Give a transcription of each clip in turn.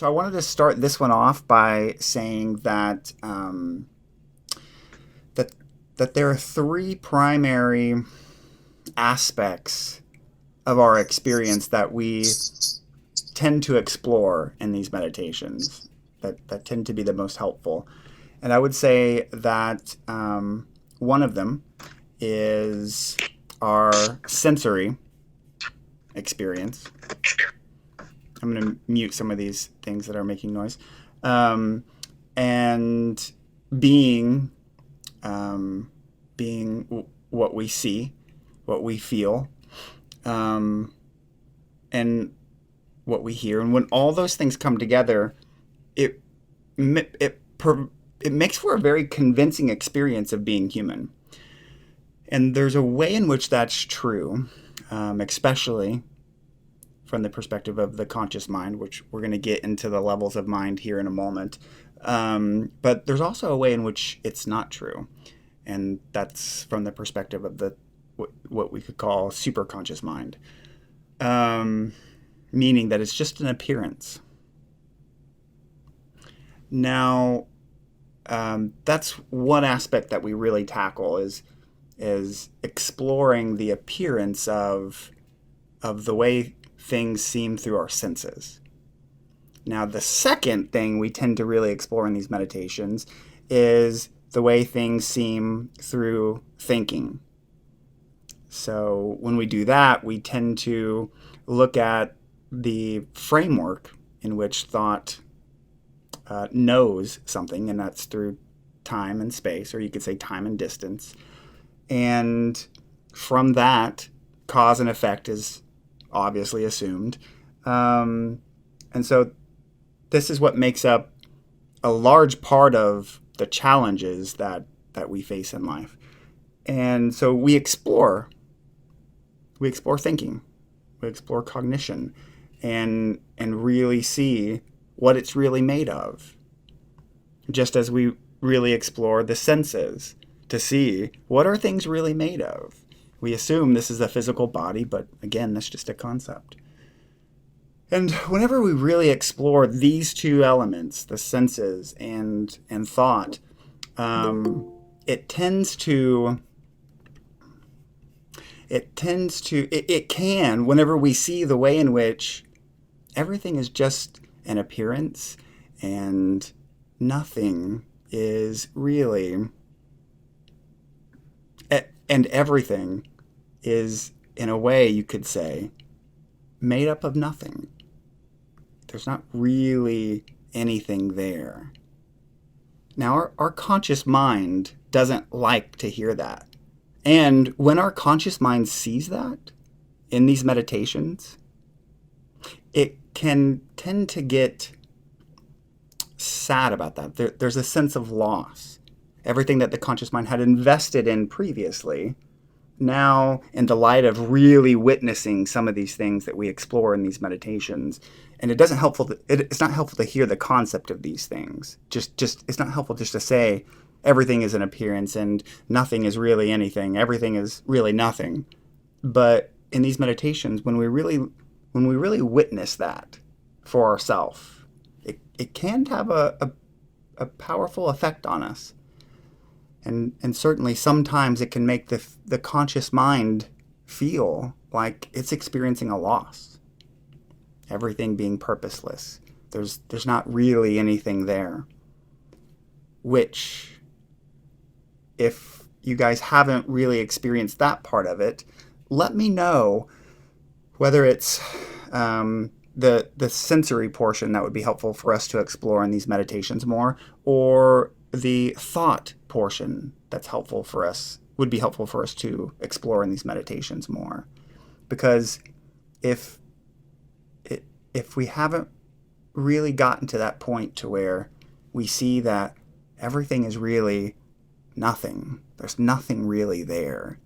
So I wanted to start this one off by saying that that that there are three primary aspects of our experience that we tend to explore in these meditations that tend to be the most helpful. And I would say that one of them is our sensory experience. I'm going to mute some of these things that are making noise. Um, and being, being what we see, what we feel, um, and what we hear. And when all those things come together, it it it makes for a very convincing experience of being human. And there's a way in which that's true, especially from the perspective of the conscious mind, which we're going to get into the levels of mind here in a moment. But there's also a way in which it's not true, and that's from the perspective of the what we could call superconscious mind, um, meaning that it's just an appearance. Now, that's one aspect that we really tackle is exploring the appearance of the way things seem through our senses. Now, the second thing we tend to really explore in these meditations is the way things seem through thinking. So when we do that, we tend to look at the framework in which thought knows something, and that's through time and space, or you could say time and distance. And from that, cause and effect is obviously assumed. And so this is what makes up a large part of the challenges that we face in life. And so we explore thinking, we explore cognition, and really see what it's really made of. Just as we really explore the senses to see what are things really made of. We assume this is a physical body, but again, that's just a concept. And whenever we really explore these two elements, the senses and thought, it tends to it can, whenever we see the way in which everything is just an appearance and nothing is really, and everything is, in a way you could say, made up of nothing. There's not really anything there. Now, our conscious mind doesn't like to hear that. And when our conscious mind sees that in these meditations, it can tend to get sad about that. There's a sense of loss. Everything that the conscious mind had invested in previously, now in the light of really witnessing some of these things that we explore in these meditations, and it's not helpful to hear the concept of these things. Just it's not helpful just to say everything is an appearance and nothing is really anything. Everything is really nothing. But in these meditations, when we really witness that for ourselves, it can have a powerful effect on us. And certainly sometimes it can make the conscious mind feel like it's experiencing a loss. Everything being purposeless. There's not really anything there. Which, if you guys haven't really experienced that part of it, let me know whether it's the sensory portion that would be helpful for us to explore in these meditations more, or the thought portion that's would be helpful for us to explore in these meditations more. Because if we haven't really gotten to that point to where we see that everything is really nothing, there's nothing really there,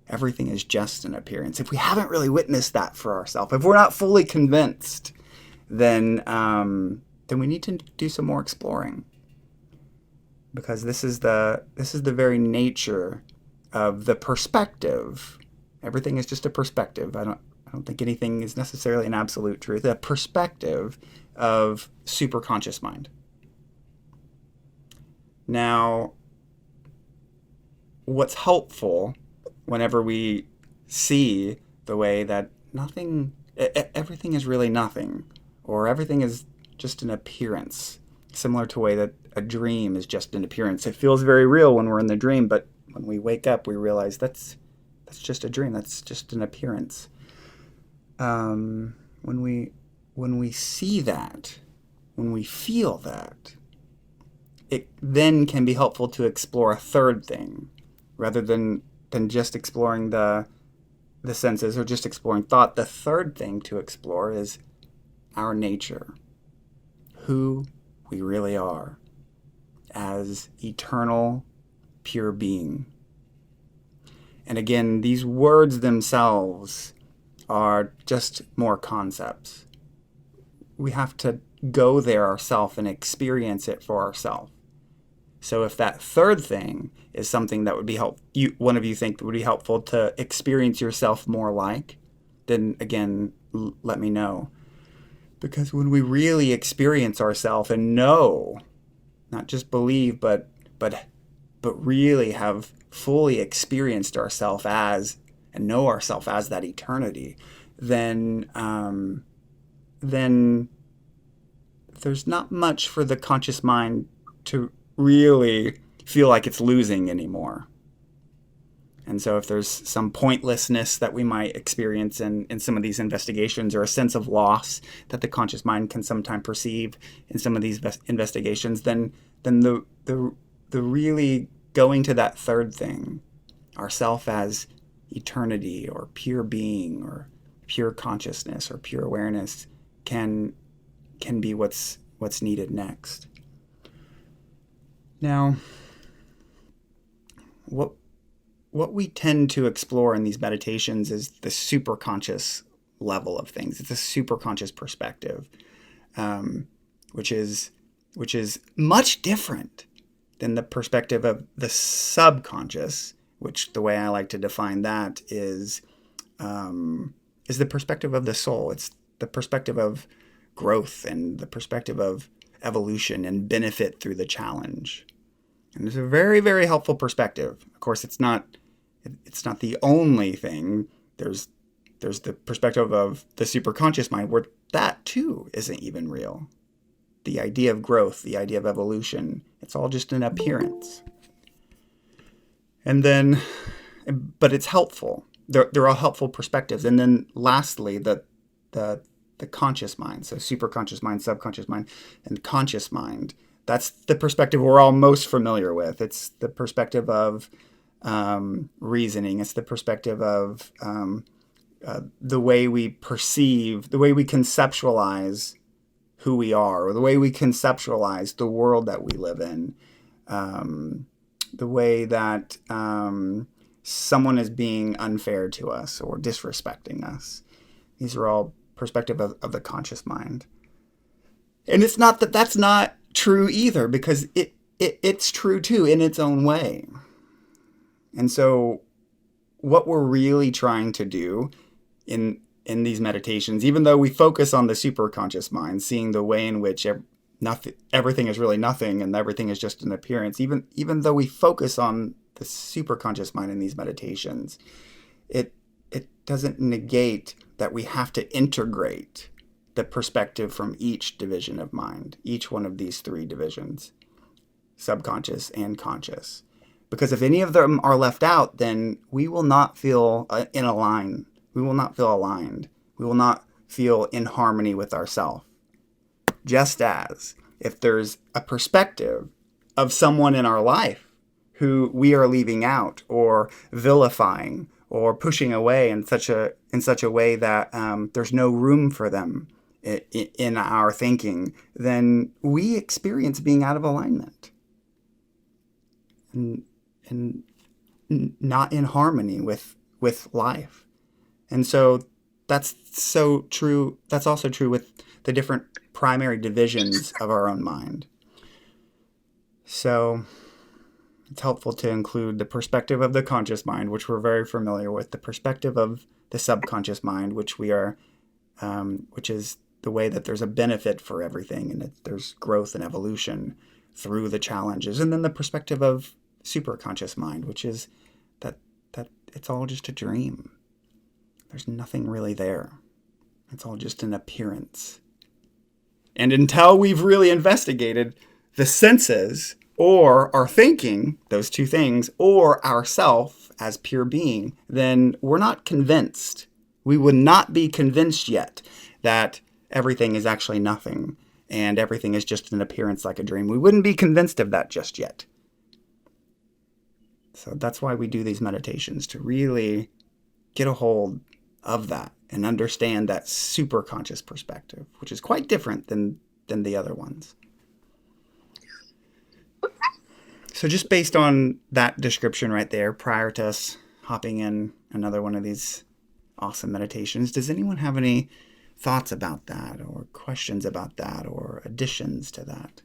everything is just an appearance, if we haven't really witnessed that for ourselves, if we're not fully convinced, then we need to do some more exploring. Because this is the very nature of the perspective. Everything is just a perspective. I don't think anything is necessarily an absolute truth. A perspective of superconscious mind. Now, what's helpful whenever we see the way that everything is really nothing, or everything is just an appearance, similar to the way that a dream is just an appearance. It feels very real when we're in the dream, but when we wake up, we realize that's just a dream. That's just an appearance. When we see that, when we feel that, it then can be helpful to explore a third thing, rather than just exploring the senses or just exploring thought. The third thing to explore is our nature, who we really are as eternal, pure being. And again, these words themselves are just more concepts. We have to go there ourselves and experience it for ourselves. So if that third thing is something that would be one of you think would be helpful to experience yourself more like, then again, let me know. Because when we really experience ourselves and know, not just believe, but really have fully experienced ourselves as, and know ourselves as that eternity, then there's not much for the conscious mind to really feel like it's losing anymore. And so if there's some pointlessness that we might experience in some of these investigations, or a sense of loss that the conscious mind can sometimes perceive in some of these investigations, then the really going to that third thing, ourself as eternity or pure being or pure consciousness or pure awareness, can be what's needed next. Now, what we tend to explore in these meditations is the superconscious level of things. It's a superconscious perspective, which is much different than the perspective of the subconscious, which the way I like to define that is the perspective of the soul. It's the perspective of growth and the perspective of evolution and benefit through the challenge. And it's a very, very helpful perspective. Of course, it's not the only thing. There's the perspective of the superconscious mind, where that too isn't even real. The idea of growth, the idea of evolution, it's all just an appearance. And then, but it's helpful. They're all helpful perspectives. And then lastly, the conscious mind. So superconscious mind, subconscious mind, and conscious mind. That's the perspective we're all most familiar with. It's the perspective of reasoning. It's the perspective of the way we perceive, the way we conceptualize who we are, or the way we conceptualize the world that we live in, the way that someone is being unfair to us or disrespecting us. These are all perspective of the conscious mind. And it's not that that's not true either, because it's true too in its own way. And so what we're really trying to do in these meditations, even though we focus on the superconscious mind, seeing the way in which everything is really nothing and everything is just an appearance, even though we focus on the superconscious mind in these meditations, it doesn't negate that we have to integrate the perspective from each division of mind, each one of these three divisions, subconscious and conscious. Because if any of them are left out, then we will not feel in a line. We will not feel aligned. We will not feel in harmony with ourselves. Just as if there's a perspective of someone in our life who we are leaving out or vilifying or pushing away in such a way that there's no room for them in our thinking, then we experience being out of alignment and not in harmony with life. And so that's so true. That's also true with the different primary divisions of our own mind. So it's helpful to include the perspective of the conscious mind, which we're very familiar with, the perspective of the subconscious mind, which we are, which is the way that there's a benefit for everything, and there's growth and evolution through the challenges. And then the perspective of superconscious mind, which is that it's all just a dream. There's nothing really there. It's all just an appearance. And until we've really investigated the senses or our thinking, those two things, or ourself as pure being, then we're not convinced. We would not be convinced yet that everything is actually nothing and everything is just an appearance like a dream. We wouldn't be convinced of that just yet. So that's why we do these meditations, to really get a hold of that and understand that superconscious perspective, which is quite different than the other ones. So just based on that description right there, prior to us hopping in another one of these awesome meditations, does anyone have any thoughts about that or questions about that or additions to that?